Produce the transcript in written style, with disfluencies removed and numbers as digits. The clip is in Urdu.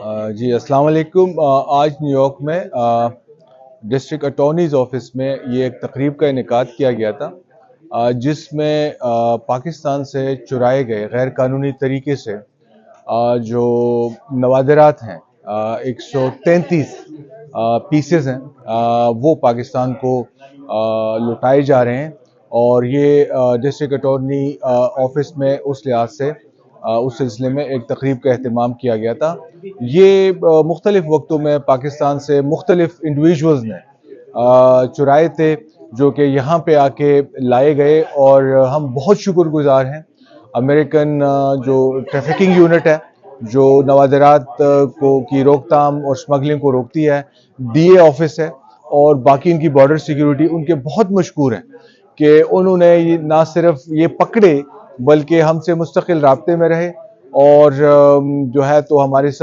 جی السلام علیکم۔ آج نیو یارک میں ڈسٹرکٹ اٹارنیز آفس میں یہ ایک تقریب کا انعقاد کیا گیا تھا، جس میں پاکستان سے چرائے گئے غیر قانونی طریقے سے جو نوادرات ہیں 133 پیسز ہیں، وہ پاکستان کو لوٹائے جا رہے ہیں، اور یہ ڈسٹرکٹ اٹارنی آفس میں اس لحاظ سے اس سلسلے میں ایک تقریب کا اہتمام کیا گیا تھا۔ یہ مختلف وقتوں میں پاکستان سے مختلف انڈیویجولز نے چرائے تھے، جو کہ یہاں پہ آ کے لائے گئے، اور ہم بہت شکر گزار ہیں امریکن جو ٹریفکنگ یونٹ ہے، جو نوادرات کی روک تھام اور سمگلنگ کو روکتی ہے، ڈی اے آفس ہے، اور باقی ان کی بارڈر سیکیورٹی، ان کے بہت مشکور ہیں کہ انہوں نے نہ صرف یہ پکڑے بلکہ ہم سے مستقل رابطے میں رہے، اور جو ہے تو ہمارے ساتھ